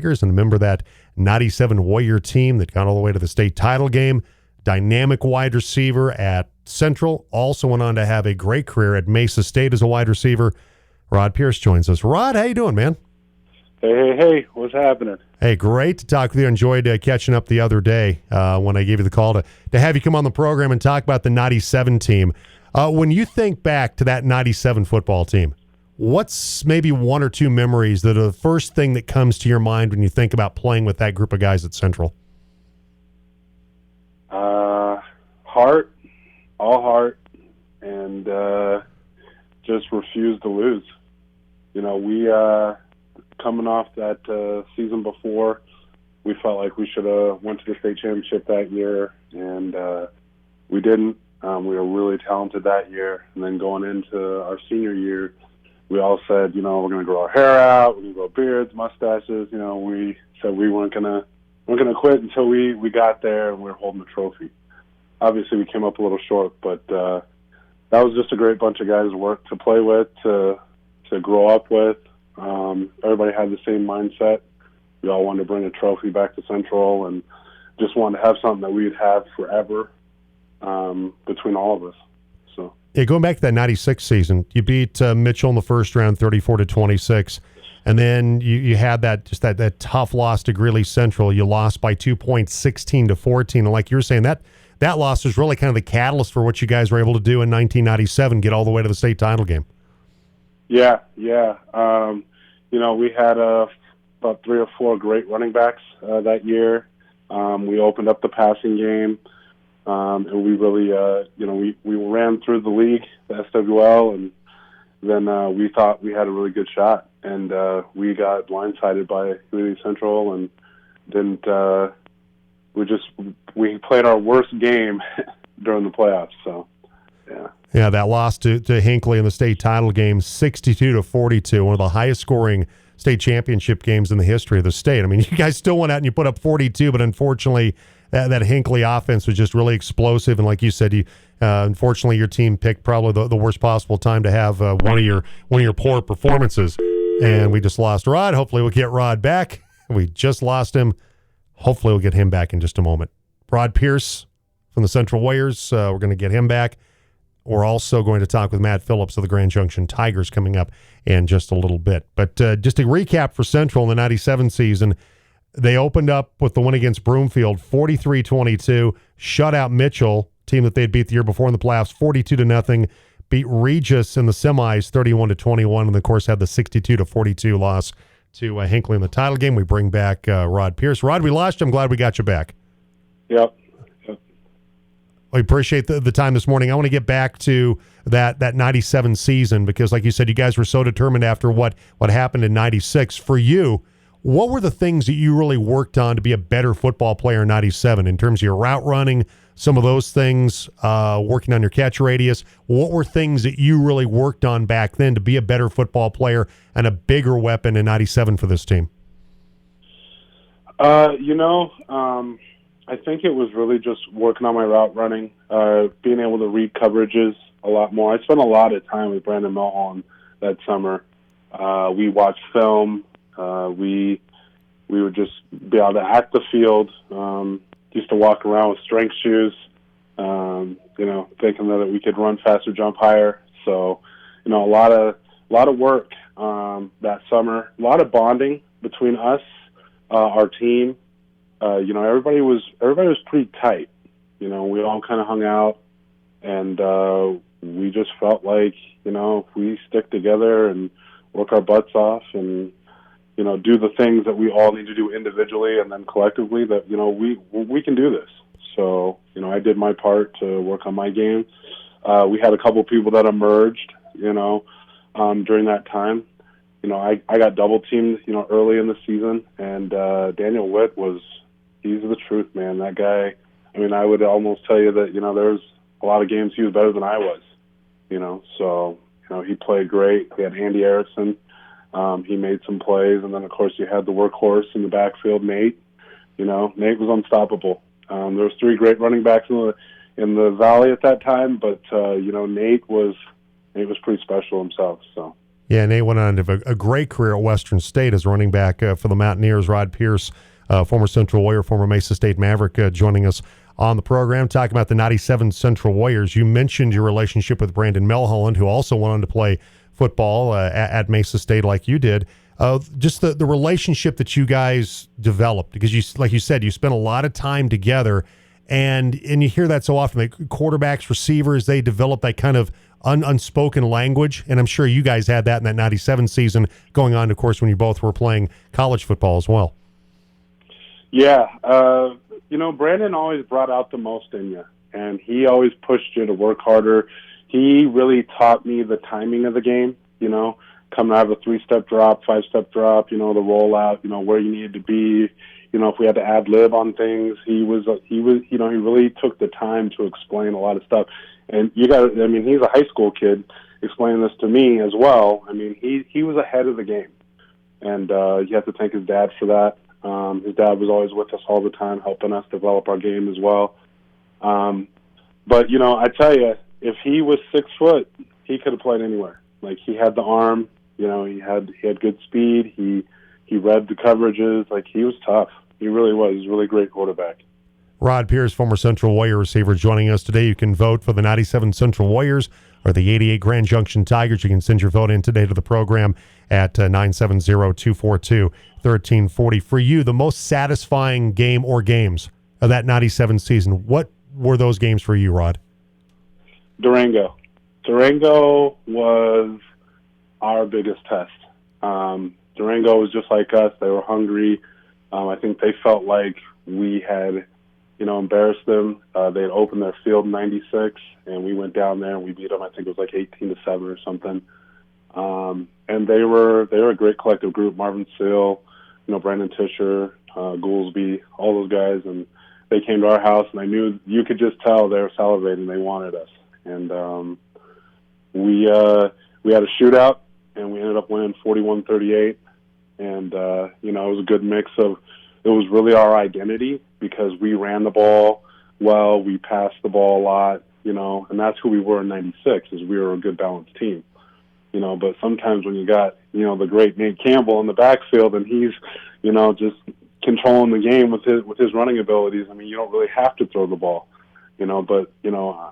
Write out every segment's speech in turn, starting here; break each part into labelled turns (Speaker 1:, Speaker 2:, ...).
Speaker 1: Tigers and a member of that 97 Warrior team that got all the way to the state title game. Dynamic wide receiver at Central. Also went on to have a great career at Mesa State as a wide receiver. Rod Pierce joins us. Rod, how you doing, man?
Speaker 2: Hey, what's happening?
Speaker 1: Hey, great to talk with you. Enjoyed catching up the other day when I gave you the call to have you come on the program and talk about the 97 team. When you think back to that 97 football team, what's maybe one or two memories that are the first thing that comes to your mind when you think about playing with that group of guys at Central?
Speaker 2: Heart, all heart, and just refuse to lose. You know, we coming off that season before, we felt like we should have went to the state championship that year, and we didn't. We were really talented that year, and then going into our senior year, we all said, you know, we're going to grow our hair out, we're going to grow beards, mustaches. You know, we said we weren't going to quit until we got there and we were holding the trophy. Obviously, we came up a little short, but that was just a great bunch of guys to play with, to grow up with. Everybody had the same mindset. We all wanted to bring a trophy back to Central and just wanted to have something that we'd have forever between all of us. So
Speaker 1: yeah, going back to that 96 season, you beat Mitchell in the first round 34-26. And then you had that tough loss to Greeley Central. You lost by 2 points, 16-14. And like you were saying, that loss was really kind of the catalyst for what you guys were able to do in 1997, get all the way to the state title game.
Speaker 2: Yeah. You know, we had about 3 or 4 great running backs that year. We opened up the passing game, and we really, we ran through the league, the SWL, and then we thought we had a really good shot. And we got blindsided by Greeley Central and didn't. We played our worst game during the playoffs. So, yeah.
Speaker 1: Yeah, that loss to Hinckley in the state title game, 62-42, one of the highest scoring state championship games in the history of the state. I mean, you guys still went out and you put up 42, but unfortunately, that Hinckley offense was just really explosive. And like you said, unfortunately, your team picked probably the worst possible time to have one of your poor performances. And we just lost Rod. Hopefully we'll get Rod back. We just lost him. Hopefully we'll get him back in just a moment. Rod Pierce from the Central Warriors. We're going to get him back. We're also going to talk with Matt Phillips of the Grand Junction Tigers coming up in just a little bit. But just a recap for Central in the 97 season, they opened up with the win against Broomfield, 43-22, shut out Mitchell, team that they'd beat the year before in the playoffs, 42-0. Beat Regis in the semis 31-21, and of course had the 62-42 loss to Hinckley in the title game. We bring back Rod Pierce. Rod, we lost you. I'm glad we got you back.
Speaker 2: Yep.
Speaker 1: I appreciate the time this morning. I want to get back to that 97 season because, like you said, you guys were so determined after what happened in 96. For you, what were the things that you really worked on to be a better football player in 97 in terms of your route running, some of those things, working on your catch radius? What were things that you really worked on back then to be a better football player and a bigger weapon in 97 for this team?
Speaker 2: I think it was really just working on my route running, being able to read coverages a lot more. I spent a lot of time with Brandon Mulholland that summer. We watched film. We would just be able to act the field. Used to walk around with strength shoes, thinking that we could run faster, jump higher. So, a lot of work that summer. A lot of bonding between us, our team. Everybody was pretty tight. We all kind of hung out, and we just felt like, if we stick together and work our butts off and, do the things that we all need to do individually and then collectively, that, we can do this. So, I did my part to work on my game. We had a couple people that emerged, during that time. I got double teamed, early in the season, and Daniel Witt he's the truth, man. That guy, I would almost tell you that, there's a lot of games he was better than I was, So, he played great. We had Andy Erickson. He made some plays. And then, of course, you had the workhorse in the backfield, Nate. Nate was unstoppable. There was 3 great running backs in the Valley at that time, but, Nate was pretty special himself, so.
Speaker 1: Yeah, Nate went on to have a great career at Western State as running back for the Mountaineers. Rod Pierce, former Central Warrior, former Mesa State Maverick, joining us on the program, talking about the 97 Central Warriors. You mentioned your relationship with Brandon Melholland, who also went on to play football at Mesa State like you did. Just the relationship that you guys developed, because you, like you said, you spent a lot of time together, and you hear that so often. Like quarterbacks, receivers, they develop that kind of unspoken language, and I'm sure you guys had that in that 97 season, going on, of course, when you both were playing college football as well.
Speaker 2: Yeah, Brandon always brought out the most in you, and he always pushed you to work harder. He really taught me the timing of the game, coming out of a 3-step drop, 5-step drop, the rollout, where you needed to be, if we had to ad lib on things. He really took the time to explain a lot of stuff. And he's a high school kid explaining this to me as well. I mean, he was ahead of the game, and you have to thank his dad for that. His dad was always with us all the time, helping us develop our game as well. But I tell you, if he was 6 foot, he could have played anywhere. Like, he had the arm, he had good speed. He read the coverages. Like, he was tough. He really was. He was a really great quarterback.
Speaker 1: Rod Pierce, former Central Warrior receiver, joining us today. You can vote for the 97 Central Warriors or the 88 Grand Junction Tigers. You can send your vote in today to the program at 970-242-1340. For you, the most satisfying game or games of that 97 season, what were those games for you, Rod?
Speaker 2: Durango. Durango was our biggest test. Durango was just like us. They were hungry. I think they felt like we had, embarrassed them. They had opened their field in '96, and we went down there and we beat them. I think it was like 18-7 or something. And they were a great collective group. Marvin Seal, Brandon Tisher, Goolsby, all those guys, and they came to our house, and I knew you could just tell they were salivating. They wanted us, and we had a shootout, and we ended up winning 41-38. And it was a good mix of. It was really our identity because we ran the ball well, we passed the ball a lot, and that's who we were in '96. Is we were a good balanced team, But sometimes when you got the great Nate Campbell in the backfield and he's just controlling the game with his running abilities, I mean, you don't really have to throw the ball, But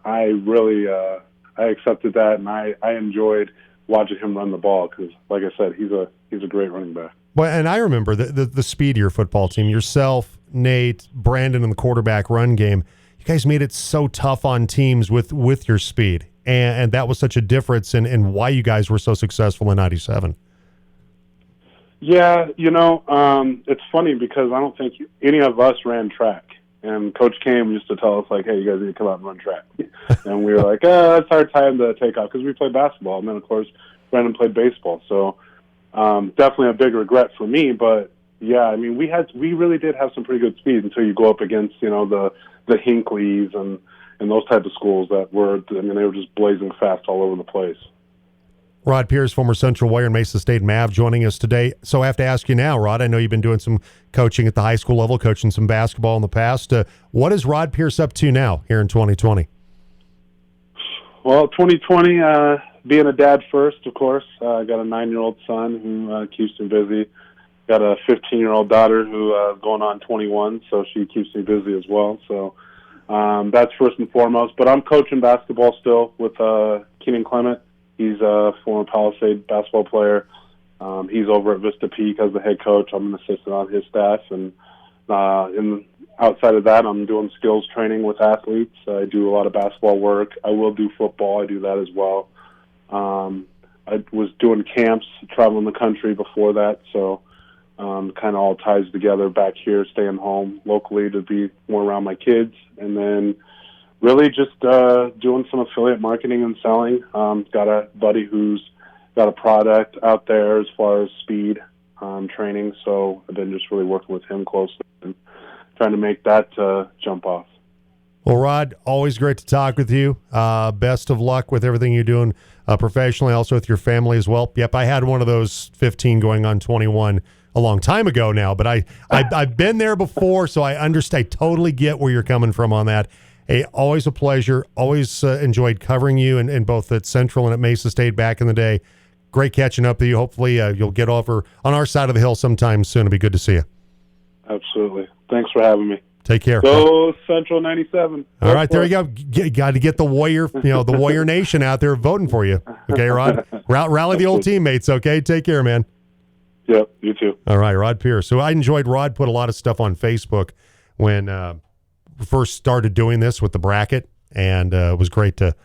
Speaker 2: I really I accepted that, and I enjoyed watching him run the ball because, like I said, he's a great running back.
Speaker 1: Well, and I remember the speed of your football team, yourself, Nate, Brandon, and the quarterback run game. You guys made it so tough on teams with your speed, and that was such a difference in why you guys were so successful in '97.
Speaker 2: Yeah, it's funny because I don't think any of us ran track. And Coach Cam used to tell us, like, hey, you guys need to come out and run track. And we were like, that's our time to take off because we played basketball. And then, of course, Brandon played baseball. So definitely a big regret for me. But, yeah, I mean, we really did have some pretty good speed until you go up against, the Hinkleys and those type of schools that they were just blazing fast all over the place.
Speaker 1: Rod Pierce, former Central Warrior and Mesa State Mav, joining us today. So I have to ask you now, Rod, I know you've been doing some coaching at the high school level, coaching some basketball in the past. What is Rod Pierce up to now here in 2020?
Speaker 2: Well, 2020, being a dad first, of course. I got a 9-year-old son who keeps me busy. Got a 15-year-old daughter who going on 21, so she keeps me busy as well. So that's first and foremost. But I'm coaching basketball still with Keenan Clement. He's a former Palisade basketball player. He's over at Vista Peak as the head coach. I'm an assistant on his staff. And outside of that, I'm doing skills training with athletes. I do a lot of basketball work. I will do football. I do that as well. I was doing camps, traveling the country before that. So kind of all ties together back here, staying home locally to be more around my kids. And then really just doing some affiliate marketing and selling. Got a buddy who's got a product out there as far as speed training, so I've been just really working with him closely and trying to make that jump off.
Speaker 1: Well, Rod, always great to talk with you. Best of luck with everything you're doing professionally, also with your family as well. Yep, I had one of those 15 going on 21 a long time ago now, but I've been there before, so I understand. I totally get where you're coming from on that. Hey, always a pleasure. Always enjoyed covering you and both at Central and at Mesa State back in the day. great catching up with you. Hopefully you'll get over on our side of the hill sometime soon. It'll be good to see you.
Speaker 2: Absolutely. Thanks for having me.
Speaker 1: Take care.
Speaker 2: Go Central 97.
Speaker 1: All right, there you go. Got to get the Warrior, the Warrior Nation out there voting for you. Okay, Rod? Rally the old teammates, okay? Take care, man.
Speaker 2: Yep, you too.
Speaker 1: All right, Rod Pierce. So I enjoyed Rod put a lot of stuff on Facebook when we first started doing this with the bracket, and it was great to